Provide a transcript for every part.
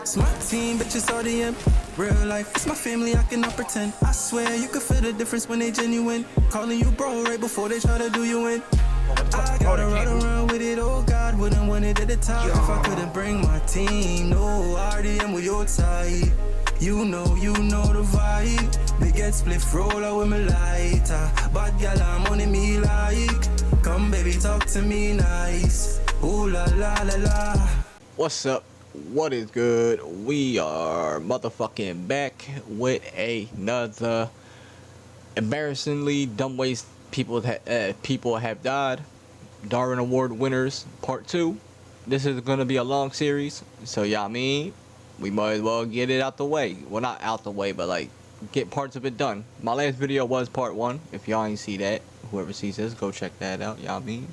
It's my team, bitches RDM. Real life, it's my family, I cannot pretend. I swear you can feel the difference when they genuine. Calling you bro right before they try to do you in. I gotta ride around with it, oh God, wouldn't want it at the top if I couldn't bring my team. No, RDM with your side. You know the vibe. They get split roll out with me lighter. Bad gal, I'm on me like. Come baby, talk to me nice. Ooh la la la la. What's up? What is good? We are motherfucking back with another embarrassingly dumb ways people have died. Darwin Award winners part 2. This is gonna be a long series, so y'all mean we might as well get it out the way. Well, not out the way, but like get parts of it done. My last video was part 1. If y'all ain't see that, whoever sees this, go check that out. Y'all mean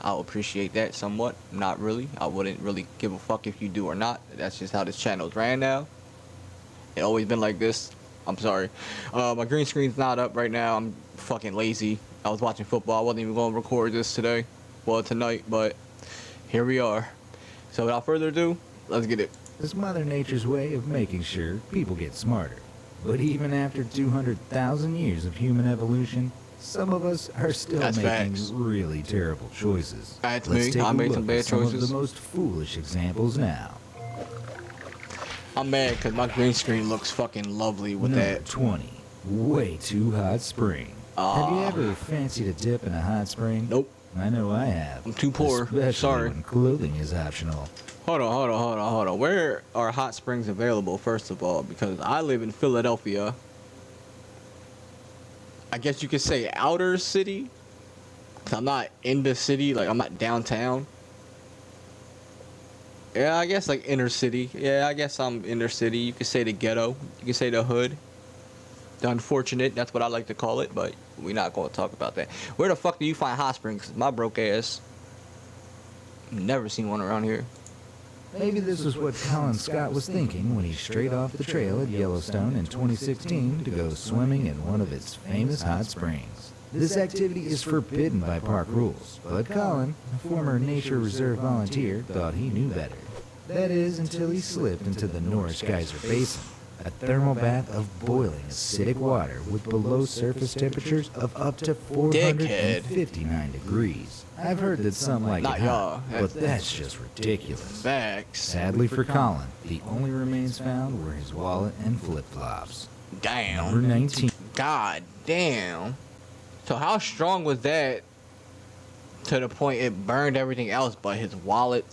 I'll appreciate that somewhat. Not really. I wouldn't really give a fuck if you do or not. That's just how this channel's ran now. It always been like this. I'm sorry. My green screen's not up right now. I'm fucking lazy. I was watching football. I wasn't even going to record this today. Well, tonight, but here we are. So without further ado, let's get it. It's Mother Nature's way of making sure people get smarter. But even after 200,000 years of human evolution, some of us are still making facts. Really terrible choices. That's Let's me. take I a made look some at bad some choices. of the most foolish examples now. I'm mad because my green screen looks fucking lovely with Number that. 20. Way too hot spring. Have you ever fancied a dip in a hot spring? Nope. I know I have. I'm too poor. Especially Sorry. when clothing is optional. Hold on. Where are hot springs available, first of all? Because I live in Philadelphia. I guess you could say outer city. 'Cause I'm not in the city, like I'm not downtown. Yeah, I guess like inner city. Yeah, I guess I'm inner city. You could say the ghetto. You could say the hood. The unfortunate, that's what I like to call it, but we're not going to talk about that. Where the fuck do you find hot springs? My broke ass. Never seen one around here. Maybe this is what Colin Scott was thinking when he strayed off the trail at Yellowstone in 2016 to go swimming in one of its famous hot springs. This activity is forbidden by park rules, but Colin, a former nature reserve volunteer, thought he knew better. That is, until he slipped into the Norris Geyser Basin, a thermal bath of boiling acidic water with below surface temperatures of up to 459 degrees. I've heard that some like Not it hot, y'all. but that's just ridiculous. Facts. Sadly for Colin, the only remains found were his wallet and flip-flops. Damn. Number 19. God damn. So how strong was that to the point it burned everything else but his wallet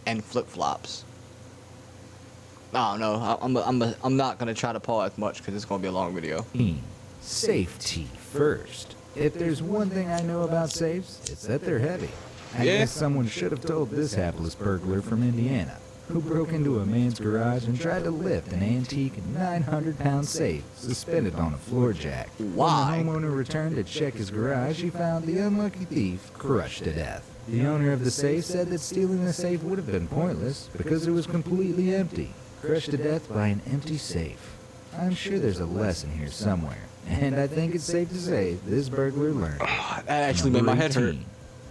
and flip-flops? I don't know. I'm not gonna try to pause much because it's gonna be a long video. Safety first. If there's one thing I know about safes, it's that they're heavy. I guess someone should have told this hapless burglar from Indiana, who broke into a man's garage and tried to lift an antique 900-pound safe suspended on a floor jack. Why? When the homeowner returned to check his garage, he found the unlucky thief crushed to death. The owner of the safe said that stealing the safe would have been pointless because it was completely empty. Crushed to death by an empty safe. I'm sure there's a lesson here somewhere, and I think it's safe to say this burglar learned. That actually made my head hurt.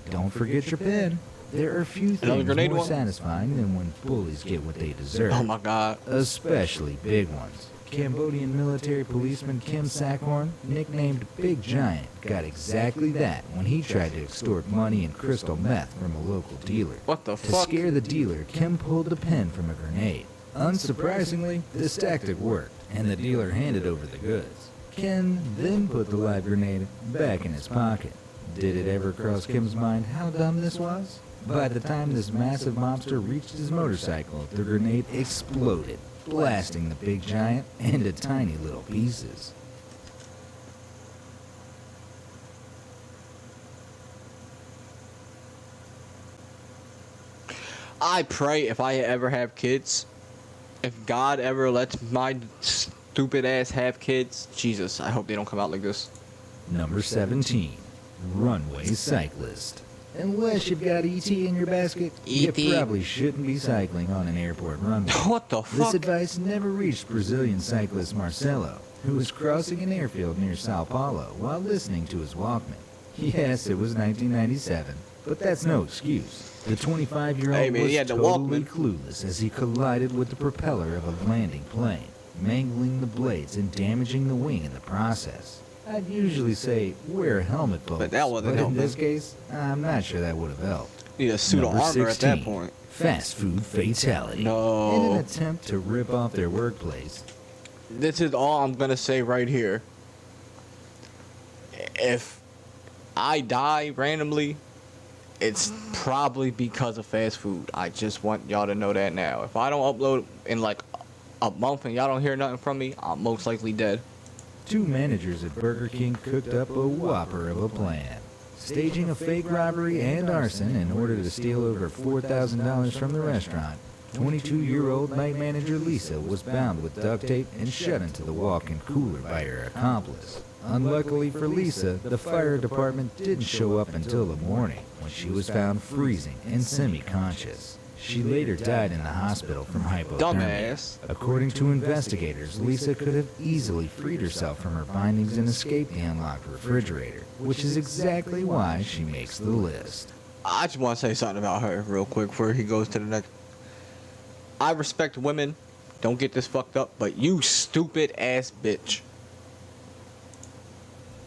Don't forget your pen. There are few Another things grenade more one? satisfying than when bullies get what they deserve. Oh my god. Especially big ones. Cambodian military policeman Kim Sackhorn, nicknamed Big Giant, got exactly that when he tried to extort money and crystal meth from a local dealer. What the To fuck? scare the dealer, Kim pulled the pin from a grenade. Unsurprisingly, this tactic worked, and the dealer handed over the goods. Kim then put the live grenade back in his pocket. Did it ever cross Kim's mind how dumb this was? By the time this massive mobster reached his motorcycle, the grenade exploded, blasting the Big Giant into tiny little pieces. I pray if I ever have kids, if God ever lets my stupid ass have kids, Jesus, I hope they don't come out like this. Number 17. Runway cyclist. Unless you've got ET in your basket, you E.T.. probably shouldn't be cycling on an airport runway. What the This fuck? advice never reached Brazilian cyclist Marcelo, who was crossing an airfield near Sao Paulo while listening to his Walkman. Yes, it was 1997, but that's no excuse. The 25-year-old Hey, man, was he had the totally Walkman. clueless as he collided with the propeller of a landing plane, mangling the blades and damaging the wing in the process. I'd usually say wear a helmet, folks, But that wasn't in helping. this case, I'm not sure that would have helped. Need a suit of Number armor at that 16, point. Fast food fatality. No. In an attempt to rip off their workplace, This is all I'm gonna say right here. If I die randomly, it's probably because of fast food. I just want y'all to know that now. If I don't upload in like a month and y'all don't hear nothing from me, I'm most likely dead. 2 managers at Burger King cooked up a whopper of a plan, staging a fake robbery and arson in order to steal over $4,000 from the restaurant. 22-year-old night manager Lisa was bound with duct tape and shut into the walk-in cooler by her accomplice. Unluckily for Lisa, the fire department didn't show up until the morning, when she was found freezing and semi-conscious. She later died in the hospital from hypothermia. Dumbass. According to investigators, Lisa could have easily freed herself from her bindings and escaped the unlocked refrigerator, which is exactly why she makes the list. I just want to say something about her real quick before he goes to the next. I respect women. Don't get this fucked up, but you stupid ass bitch.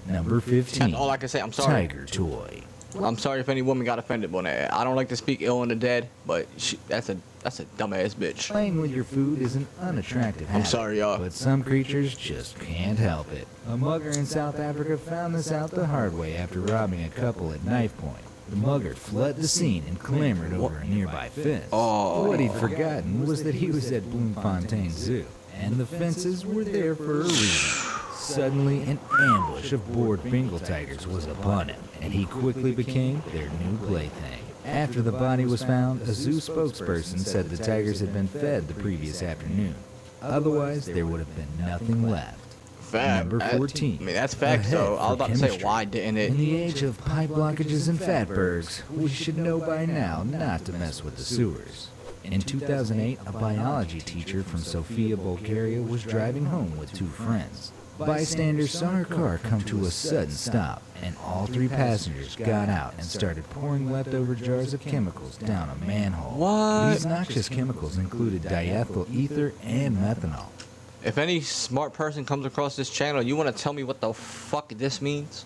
Number 15. That's all I can say. I'm sorry. Tiger toy. I'm sorry if any woman got offended by that. I don't like to speak ill on the dead, but that's a dumbass bitch. Playing with your food is an unattractive habit. I'm sorry, y'all. But some creatures just can't help it. A mugger in South Africa found this out the hard way after robbing a couple at knife point. The mugger fled the scene and clambered over a nearby fence. Oh. What he'd forgotten was that he was at Bloemfontein Zoo, and the fences were there for a reason. Suddenly, an ambush of bored Bengal tigers was upon him, and he quickly became their new plaything. After the body was found, a zoo spokesperson said the tigers had been fed the previous afternoon. Otherwise, there would have been nothing left. Fact. Number 14. I mean, that's facts, Ahead though. I was for about to say, chemistry. why didn't In it? the age of pipe blockages and fatbergs, we should know by now not to mess with the sewers. In 2008, a biology teacher from Sofia, Bulgaria was driving home with 2 friends. Bystanders saw her car come to a sudden stop, and all 3 passengers got out and started pouring leftover jars of chemicals down a manhole. What? These noxious chemicals included diethyl ether and methanol. If any smart person comes across this channel, you want to tell me what the fuck this means?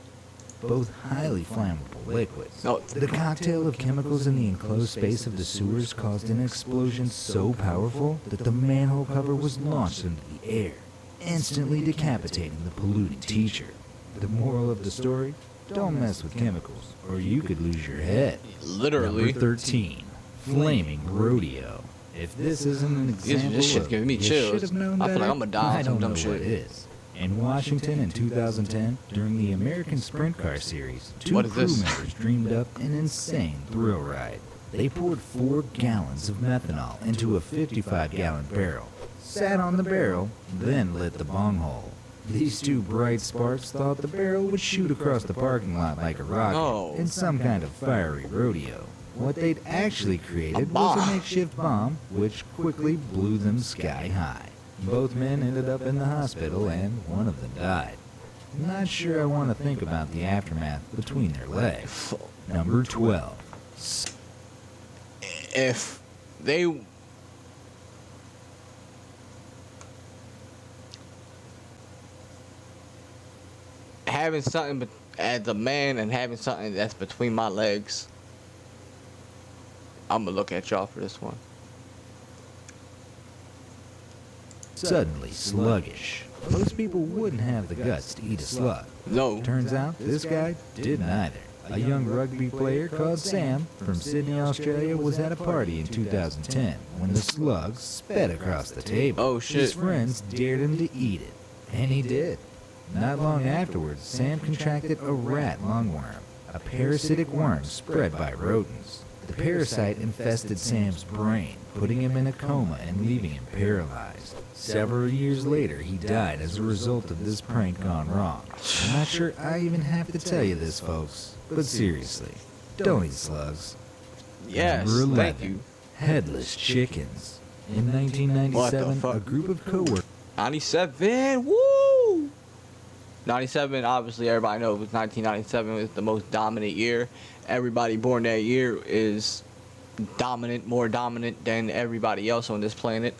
Both highly flammable liquids. No. The cocktail of chemicals in the enclosed space of the sewers caused an explosion so powerful that the manhole cover was launched into the air, instantly decapitating the polluting teacher. The moral of the story? Don't mess with chemicals, or you could lose your head. Literally. Number 13. Flaming rodeo. If this isn't an example This shit's of giving me you chills. should have known I feel like better, I'm gonna die on I some don't dumb know shit. what is. In Washington in 2010, during the American Sprint Car Series, 2 What is crew this? members dreamed up an insane thrill ride. They poured 4 gallons of methanol into a 55-gallon barrel, sat on the barrel, then lit the bong hole. These 2 bright sparks thought the barrel would shoot across the parking lot like a rocket No. in some kind of fiery rodeo. What they'd actually created was a bomb. makeshift bomb, which quickly blew them sky high. Both men ended up in the hospital, and one of them died. Not sure I want to think about the aftermath between their legs. Number 12. If they having something as a man and having something that's between my legs, I'm gonna look at y'all for this one. Suddenly sluggish. Most people wouldn't have the guts to eat a slug. No. Turns out this guy didn't either. A young rugby player called Sam from Sydney, Australia was at a party in 2010 when the slug sped across the table. Oh, shit. His friends dared him to eat it, and he did. Not long afterwards, Sam contracted a rat lungworm, a parasitic worm spread by rodents. The parasite infested Sam's brain, putting him in a coma and leaving him paralyzed. Several years later, he died as a result of this prank gone wrong. I'm not sure I even have to tell you this, folks, but seriously, don't eat slugs. Yes, Number 11, thank you. Headless chickens. In 1997, fuck? a group of coworkers 97, woo! 97, obviously everybody knows 1997 was the most dominant year. Everybody born that year is dominant, more dominant than everybody else on this planet.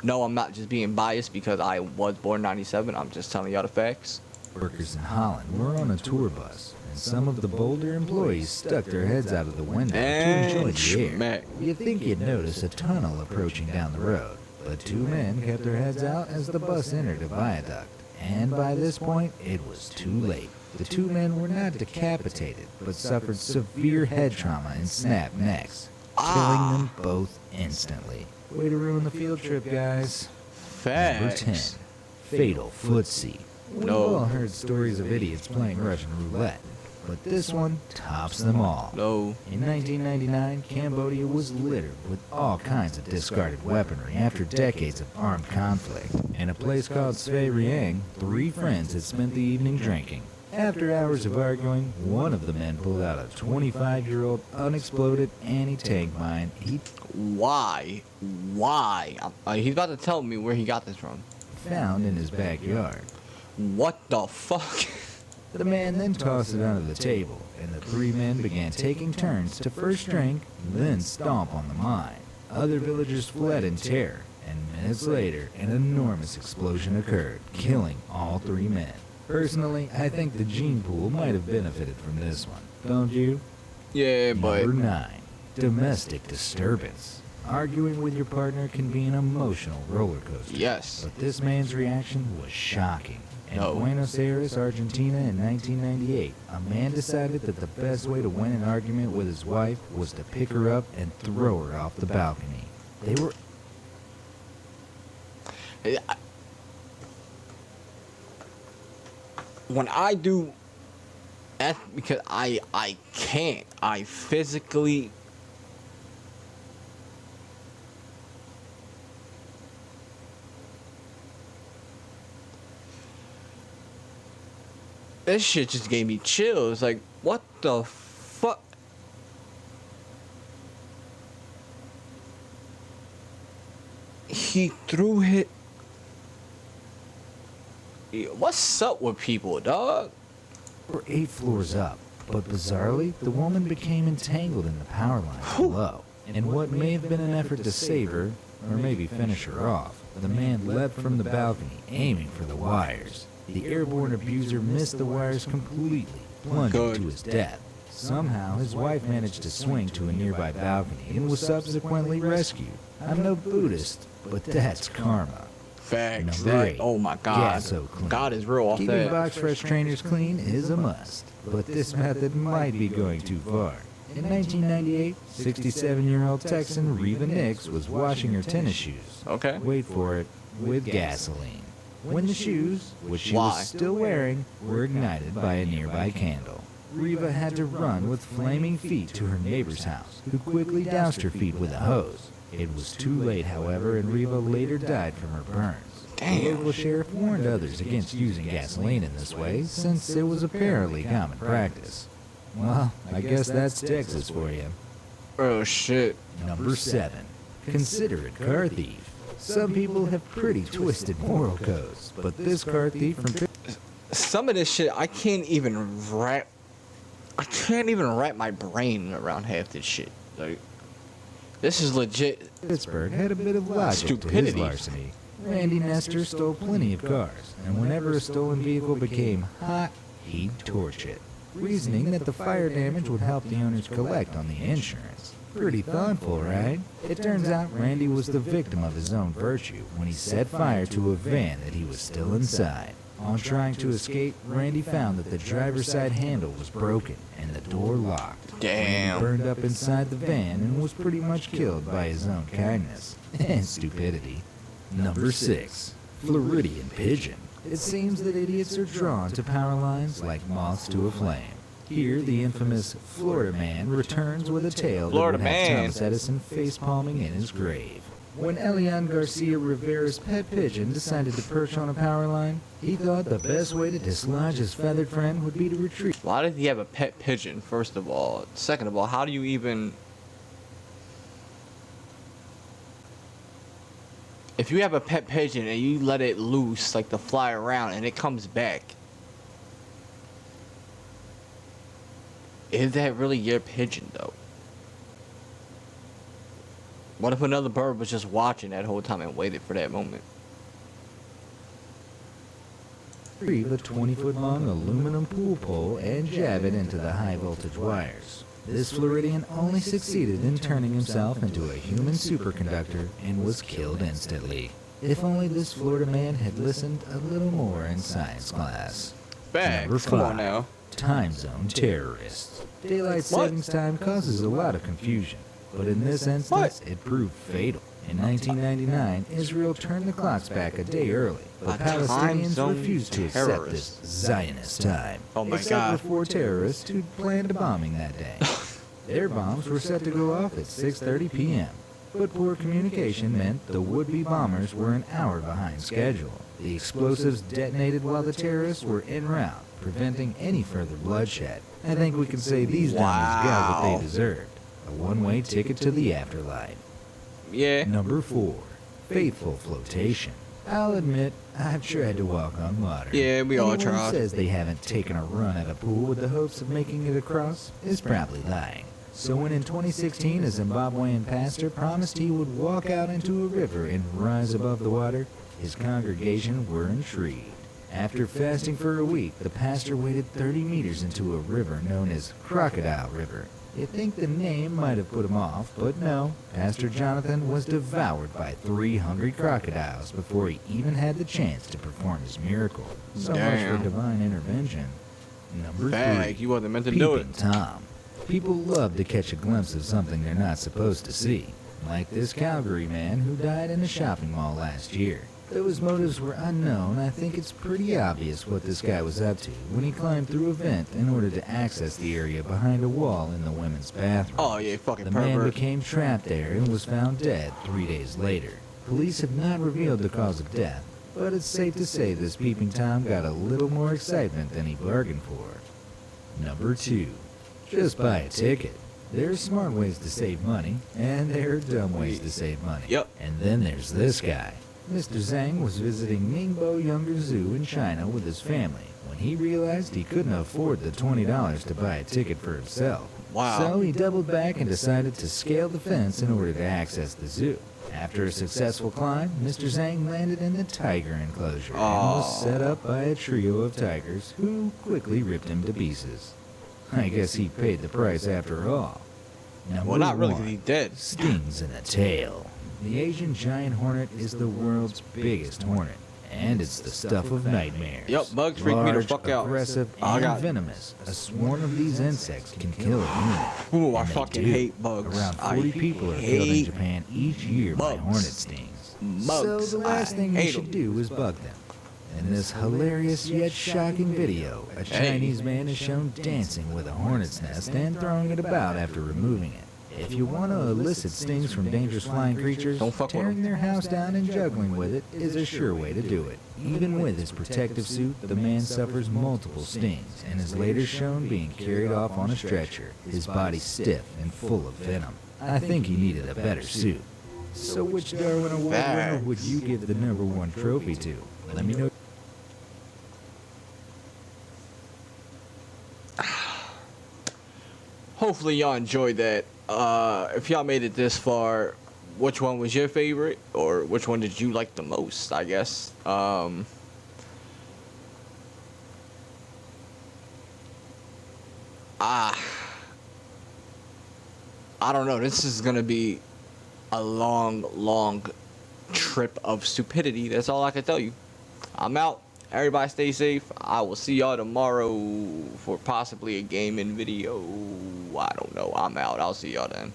No, I'm not just being biased because I was born 97. I'm just telling y'all the facts. Workers in Holland were on a tour bus, and some of the bolder employees stuck their heads out of the window to enjoy the air. You'd think you'd notice a tunnel approaching down the road, but two men kept their heads out as the bus entered a viaduct. And by this point, it was too late. The two men were not decapitated, but suffered severe head trauma and snapped necks, killing them both instantly. Way to ruin the field trip, guys. Facts. Number 10. Fatal footsie. We've all heard stories of idiots playing Russian roulette, but this one tops them all. No. In 1999, Cambodia was littered with all kinds of discarded weaponry after decades of armed conflict. In a place called Svay Rieng, 3 friends had spent the evening drinking. After hours of arguing, one of the men pulled out a 25-year-old unexploded anti-tank mine Why? He's about to tell me where he got this from. found in his backyard. What the fuck? The man then tossed it under the table, and the 3 men began taking turns to first drink, then stomp on the mine. Other villagers fled in terror, and minutes later, an enormous explosion occurred, killing all 3 men. Personally, I think the gene pool might have benefited from this one, don't you? Yeah, but... Number 9. Domestic disturbance. Arguing with your partner can be an emotional roller coaster. Yes. But this man's reaction was shocking. In No. Buenos Aires, Argentina in 1998, a man decided that the best way to win an argument with his wife was to pick her up and throw her off the balcony. They were... When I do... That's because I can't. I physically... This shit just gave me chills. Like, what the fuck? He threw it. What's up with people, dog? were 8 floors up, but bizarrely, the woman became entangled in the power line below. In what may have been an effort to save her, or maybe finish her off, the man leapt from the balcony, aiming for the wires. The airborne abuser missed the wires completely, plunging to his death. Somehow, his wife managed to swing to a nearby balcony and was subsequently rescued. I'm no Buddhist, but that's karma. Facts. Number That, 8, oh my God. gas so clean. God is real off Keeping that. box fresh trainers clean is a must, but this method might be going too far. In 1998, 67-year-old Texan Reva Nix was washing her tennis shoes. Okay. Wait for it, with gasoline. When the shoes, which she Why? was still wearing, were ignited by a nearby candle. Reva had to run with flaming feet to her neighbor's house, who quickly doused her feet with a hose. It was too late, however, and Reva later died from her burns. The local sheriff warned others against using gasoline in this way, since it was apparently common practice. Well, I guess that's Texas for you. Oh shit. Number 7. Considerate car thief. Some people have pretty twisted moral codes, but this car thief from Some of this shit I can't even wrap my brain around half this shit. Like, this is legit. Pittsburgh had a bit of logic to his Stupidity. larceny. Randy Nestor stole plenty of cars, and whenever a stolen vehicle became hot, he'd torch it, reasoning that the fire damage would help the owners collect on the insurance. Pretty thoughtful, right? It turns out Randy was the victim of his own virtue when he set fire to a van that he was still inside. On trying to escape, Randy found that the driver's side handle was broken and the door locked. Damn. Randy burned up inside the van and was pretty much killed by his own kindness and stupidity. Number 6. Floridian Pigeon. It seems that idiots are drawn to power lines like moths to a flame. Here, the infamous Florida Man returns with a tale that Florida would have Man. Thomas Edison facepalming in his grave. When Elian Garcia Rivera's pet pigeon decided to perch on a power line, he thought the best way to dislodge his feathered friend would be to retreat. Why did he have a pet pigeon, first of all? Second of all, how do you even... If you have a pet pigeon and you let it loose, like to fly around, and it comes back, is that really your pigeon, though? What if another bird was just watching that whole time and waited for that moment? Retrieve a 20-foot-long aluminum pool pole and jab it into the high-voltage wires. This Floridian only succeeded in turning himself into a human superconductor and was killed instantly. If only this Florida man had listened a little more in science class. Number Come on 5. now. Time zone terrorists. Daylight savings time causes a lot of confusion, but in this instance, it proved fatal. In 1999, Israel turned the clocks back a day early, but A time Palestinians zone refused to accept terrorist. this Zionist time. Oh my except God. for 4 terrorists who planned a bombing that day. Their bombs were set to go off at 6:30 p.m., but poor communication meant the would-be bombers were an hour behind schedule. The explosives detonated while the terrorists were en route, preventing any further bloodshed. I think we can say these dummies got what Wow. they deserved. A one-way ticket to the afterlife. Yeah. Number 4. Faithful flotation. I'll admit, I've tried to walk on water. Yeah, we all Anyone who tried. says they haven't taken a run at a pool with the hopes of making it across is probably lying. So when in 2016 a Zimbabwean pastor promised he would walk out into a river and rise above the water, his congregation were intrigued. After fasting for a week, the pastor waded 30 meters into a river known as Crocodile River. You'd think the name might have put him off, but no. Pastor Jonathan was devoured by 3 hungry crocodiles before he even had the chance to perform his miracle. So much Damn. for divine intervention. Number 3. You wasn't meant to do it. Peeping Tom. People love to catch a glimpse of something they're not supposed to see. Like this Calgary man who died in a shopping mall last year. Though his motives were unknown, I think it's pretty obvious what this guy was up to when he climbed through a vent in order to access the area behind a wall in the women's bathroom. Oh yeah, fucking The man pervert. became trapped there and was found dead 3 days later. Police have not revealed the cause of death, but it's safe to say this peeping Tom got a little more excitement than he bargained for. Number 2. Just buy a ticket. There are smart ways to save money, and there are dumb ways to save money. Yep. And then there's this guy. Mr. Zhang was visiting Ningbo Younger Zoo in China with his family when he realized he couldn't afford the $20 to buy a ticket for himself. Wow. So he doubled back and decided to scale the fence in order to access the zoo. After a successful climb, Mr. Zhang landed in the tiger enclosure and was set up by a trio of tigers who quickly ripped him to pieces. I guess he paid the price after all. Number Well, not really, 'cause 1. he's dead. Stings in the tail. The Asian giant hornet is the world's biggest hornet, and it's the stuff of nightmares. Yup, bugs freak me the Large, fuck out. aggressive, I and got- venomous. A swarm of these insects can kill a human. Ooh, I And they fucking do. hate bugs. Around I 40 people are killed in hate Japan each year by bugs. hornet stings. Bugs. So the last I thing you hate should 'em. do is bug them. In this hilarious yet shocking video, a Chinese man is shown dancing with a hornet's nest and throwing it about after removing it. If you want to elicit stings from dangerous flying creatures, Don't fuck with 'em. tearing their house down and juggling with it is a sure way to do it. Even with his protective suit, the man suffers multiple stings and is later shown being carried off on a stretcher, his body stiff and full of venom. I think he needed a better suit. So which Darwin Award winner would you give the #1 trophy to? Let me know. Hopefully y'all enjoyed that. If y'all made it this far, which one was your favorite, or which one did you like the most? I guess. I don't know. This is gonna be a long trip of stupidity. That's all I can tell you. I'm out. Everybody stay safe. I will see y'all tomorrow for possibly a gaming video. I don't know. I'm out. I'll see y'all then.